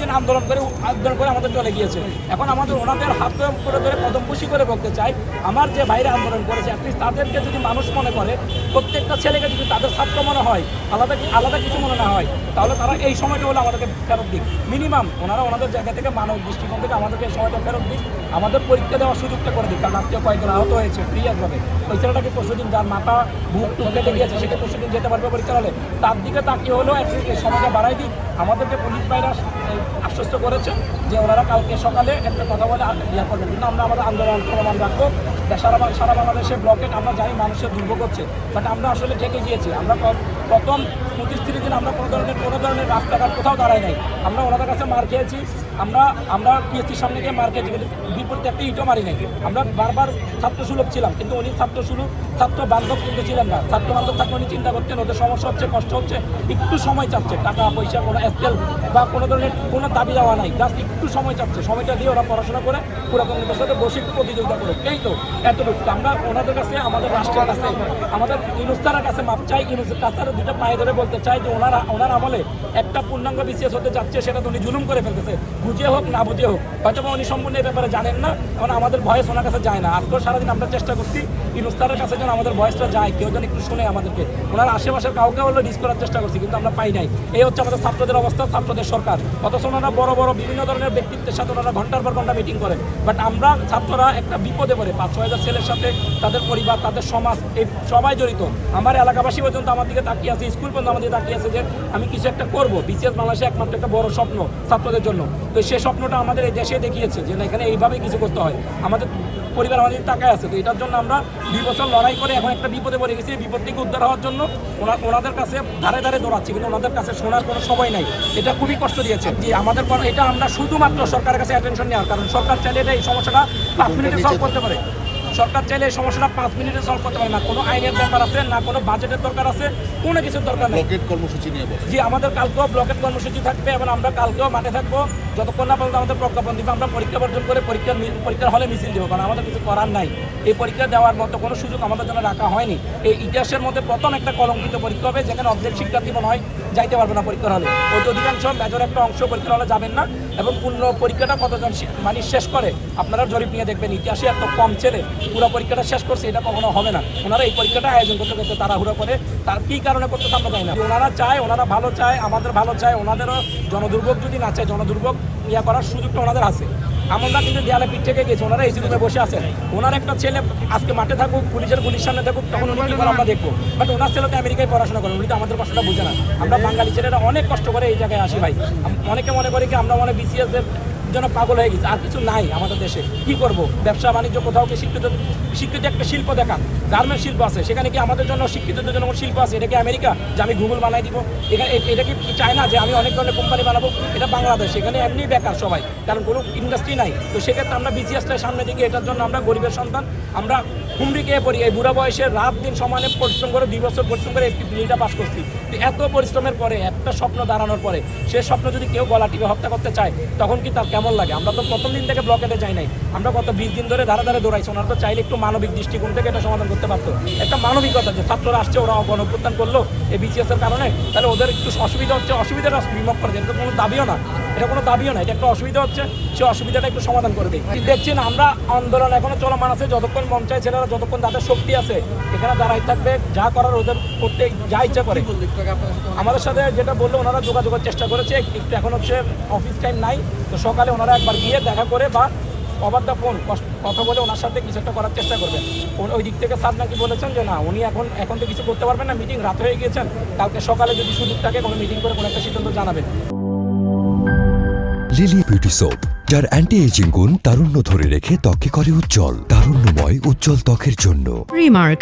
দিন আন্দোলন করে আমাদের চলে গিয়েছে। এখন আমাদের ওনাদের হাত করে ধরে কদম খুশি করে বলতে চাই, আমার যে বাইরে আন্দোলন করেছে অ্যাটলিস্ট তাদেরকে যদি মানুষ মনে করে, প্রত্যেকটা ছেলেকে যদি তাদের ছাত্র মনে হয়, আলাদা কিছু মনে না হয়, তাহলে তারা এই সময়টা হলো আমাদেরকে ফেরত দিক। মিনিমাম ওনারা ওনাদের জায়গা থেকে মানব দৃষ্টিকোণ থেকে আমাদেরকে এই সময়টা ফেরত দিক, আমাদের পরীক্ষা দেওয়ার সুযোগটা করে দিক। কারণ আজকে কয়েকজন আহত হয়েছে ক্রিয়াভাবে, ওই ছেলেটাকে পরশুদিন যার মাথা বুক টুক কেটে গিয়েছে সেটা পরশুদিন যেতে পারবে পরীক্ষা হলে, তার দিকে তাকিয়ে হলো অ্যাটলিস্ট এই সময়টা বাড়াই দিক। আমাদেরকে পুলিশ ভাইরা আশ্বস্ত করেছে যে ওনারা কালকে সকালে একটা কথা বলে ইয়ে করবেন, কিন্তু আমরা আমাদের আন্দোলন চলমান রাখবো। সারা বাংলাদেশে ব্লকেট আমরা জানি মানুষের দুর্ভোগ হচ্ছে, বাট আমরা আসলে ঠেকে গিয়েছি। আমরা প্রথম ২৫-৩০ দিন আমরা কোনো ধরনের রাস্তাঘাট কোথাও দাঁড়াই নাই। আমরা ওনাদের কাছে মার খেয়েছি, আমরা পিএসসির সামনে গিয়ে মার খেয়েছি, কিন্তু বিপরীতে একটা ইটও মারি নাই। আমরা বারবার ছাত্র সুলভ ছিলাম, কিন্তু উনি ছাত্র বান্ধব কিন্তু ছিলেন না। ছাত্র বান্ধব থাকলে উনি চিন্তা করতেন ওদের সমস্যা হচ্ছে, কষ্ট হচ্ছে, একটু সময় চাচ্ছে, টাকা পয়সা কোনো স্কেল বা কোনো ধরনের কোনো দাবি দেওয়া নাই, জাস্ট একটু সময় চাচ্ছে। সময়টা দিয়ে ওরা পড়াশোনা করে পুরো কমিটির সাথে বসে একটু প্রতিযোগিতা করে, এই তো এতটুকু। আমরা ওনাদের কাছে, আমাদের রাষ্ট্রের কাছে, আমাদের ইনুস্তারের কাছে মাপ চাই। ইনুস্তার কাছে দুটো পায়ে ধরে বলতে চাই যে ওনার আমলে একটা পূর্ণাঙ্গ বিসিএস হতে যাচ্ছে, সেটা তো উনি জুলুম করে ফেলতেছে, বুঝে হোক না বুঝে হোক। হয়তো উনি সম্পূর্ণ এই ব্যাপারে জানেন না, কারণ আমাদের ভয়েস ওনার কাছে যায় না। আজকেও সারাদিন আমরা চেষ্টা করছি ইনুস্তারের কাছে যেন আমাদের ভয়েসটা যায়, কেউ যেন একটু শুনে আমাদেরকে। ওনার আশেপাশের কাউকে হলো ডিস করার চেষ্টা করছি, কিন্তু আমরা পাই নাই। এই হচ্ছে আমাদের ছাত্রদের অবস্থা, ছাত্রদের সরকার। অথচ ওনারা বড় বড় বিভিন্ন ধরনের ব্যক্তিত্বের সাথে ওনারা ঘন্টার পর ঘন্টা মিটিং করেন, বাট আমরা ছাত্ররা একটা বিপদে পড়ে। ৫-৬ হাজার ছেলের সাথে তাদের পরিবার, তাদের সমাজ, এই সবাই জড়িত। আমার এলাকাবাসী পর্যন্ত আমার দিকে তাকিয়ে আছে, স্কুল পর্যন্ত আমার দিকে তাকিয়ে আছে যে আমি কিছু একটা করবো। বিসিএস বাংলাদেশে একমাত্র একটা বড় স্বপ্ন ছাত্রদের জন্য। তো সেই স্বপ্নটা আমাদের এই দেশে দেখিয়েছে যে না, এখানে এইভাবেই কিছু করতে হয়। আমাদের পরিবার আমাদের তাকায় আছে। তো এটার জন্য আমরা ২ বছর লড়াই করে এখন একটা বিপদে পড়ে গেছি। বিপদ থেকে উদ্ধার হওয়ার জন্য ওনাদের কাছে ধারে ধারে দৌড়াচ্ছি, কিন্তু ওনাদের কাছে শোনার কোনো সময় নাই। এটা খুবই কষ্ট দিয়েছে যে আমাদের এটা আমরা শুধুমাত্র সরকারের কাছে অ্যাটেনশন নেওয়ার কারণ সরকার চাইলে এটা এই সমস্যাটা ৫ মিনিটে সলভ করতে পারে। সরকার চাইলে এই সমস্যাটা ৫ মিনিটে সলভ করতে পারে না। কোনো আইনের ব্যাপার আছে না, কোনো বাজেটের দরকার আছে, কোনো কিছুর দরকার নেই। ব্লকেট কর্মসূচি নিয়ে জি, আমাদের কালকেও ব্লকেট কর্মসূচি থাকবে এবং আমরা কালকেও মাঠে থাকবো যতক্ষণ না পর্যন্ত আমাদের প্রজ্ঞাপন দিবে। আমরা পরীক্ষা বর্জন করে পরীক্ষার হলে মিছিল দেবো, কারণ আমাদের কিছু করার নাই। এই পরীক্ষা দেওয়ার মতো কোনো সুযোগ আমাদের জন্য রাখা হয়নি। এই ইতিহাসের মধ্যে প্রথম একটা কলঙ্কিত পরীক্ষা হবে, যেখানে অর্ধেক শিক্ষার্থী মনে হয় যাইতে পারবে না পরীক্ষার হলে। অধিকাংশ মেজর একটা অংশ পরীক্ষার হলে যাবেন না। এবং পূর্ণ পরীক্ষাটা কতজন মানে শেষ করে আপনারা জরিপ নিয়ে দেখবেন, ইতিহাসে এত কম ছেলে পুরো পরীক্ষাটা শেষ করছে, এটা কখনো হবে না। ওনারা এই পরীক্ষাটা আয়োজন করতে করতে তাড়াহুড়ো করে, তার কী কারণে করতে আমরা চাই না। ওনারা চায়, ওনারা ভালো চায়, আমাদের ভালো চায়। ওনাদেরও জনদুর্ভোগ যদি না চায়, জনদুর্ভোগ ইয়া করার সুযোগটা ওনাদের আছে। আমরা কিন্তু দেয়ালে পিঠ থেকে গেছি, ওনারা এই রুমে বসে আছেন। ওনার একটা ছেলে আজকে মাঠে থাকুক, পুলিশের গুলির সামনে থাকুক, তখন উনি কী করে আমরা দেখবো। বাট ওনার ছেলে তো আমেরিকায় পড়াশোনা করেন, উনি তো আমাদের কষ্টটা বুঝে না। আমরা বাঙালি ছেলেরা অনেক কষ্ট করে এই জায়গায় আসি ভাই। অনেকে মনে করি কি আমরা মনে বিসিএসের জন্য পাগল হয়ে গেছি, আর কিছু নাই আমাদের দেশে। কি করব? ব্যবসা বাণিজ্য কোথাও কি শিক্ষিত একটা শিল্প দেখান, গার্মেন্ট শিল্প আছে, সেখানে কি আমাদের জন্য শিক্ষিতদের জন্য শিল্প আছে? এটা কি আমেরিকা যে আমি গুগল বানাই দিব? এটা কি চায়না যে আমি অনেক ধরনের কোম্পানি বানাবো? এটা বাংলাদেশ, সেখানে এমনি বেকার সবাই, কারণ কোনো ইন্ডাস্ট্রি নাই। তো সেক্ষেত্রে আমরা বিসিএসটার সামনে দিকে, এটার জন্য আমরা গরিবের সন্তান, আমরা হুমড়ি খেয়ে পড়ি। এই বুড়া বয়সে রাত দিন সমানে পরিশ্রম করে ২ বছর পরিশ্রম করে একটি বিলটা পাস করছি। তো এত পরিশ্রমের পরে, একটা স্বপ্ন দাঁড়ানোর পরে, সে স্বপ্ন যদি কেউ গলা টিপে হত্যা করতে চায়, তখন কি তার কেমন লাগে? আমরা তো প্রথম দিন থেকে ব্লকেটে যাই নাই, আমরা গত ২০ দিন ধরে ধারে ধারে দৌড়াইছি। ওনারা তো চাইলে একটু মানবিক দৃষ্টিকোণ থেকে এটা সমাধান করতে পারতো। একটা মানবিকতা যে ছাত্ররা আসছে, ওরা গণঅভ্যুত্থান করলো এই বিসিএসের কারণে, তাহলে ওদের একটু অসুবিধা হচ্ছে, অসুবিধাটা বিমুখ করে দেয়। এটা কোনো দাবিও না, এটা কোনো দাবিও না, এটা একটা অসুবিধা হচ্ছে, সে অসুবিধাটা একটু সমাধান করে দেয়। দেখছেন আমরা আন্দোলন এখনো চলমান আছে, যতক্ষণ মন চায় ছেলেরা, যতক্ষণ তাদের শক্তি আছে এখানে দাঁড়াই থাকবে। যা করার ওদের করতে যা ইচ্ছা করে। আমাদের সাথে যেটা বললো, ওনারা যোগাযোগের চেষ্টা করেছে, একটু এখন হচ্ছে অফিস টাইম নাই, তো সকালে ওনারা একবার গিয়ে দেখা করে বা ওভার দ্য ফোন কথা বলে ওনার সাথে কিছু একটা করার চেষ্টা করবেন। ওই দিক থেকে স্যার নাকি বলেছেন যে না, উনি এখন তো কিছু করতে পারবেন না, মিটিং রাত হয়ে গিয়েছেন, কালকে সকালে যদি সুযোগ থাকে কোনো মিটিং করে কোনো একটা সিদ্ধান্ত জানাবেন। লিলি বিউটি সোপ, যার অ্যান্টি এজিং গুণ তারুণ্য ধরে রেখে ত্বকে করে উজ্জ্বল। তারুণ্যময় উজ্জ্বল ত্বকের জন্য রিমার্ক,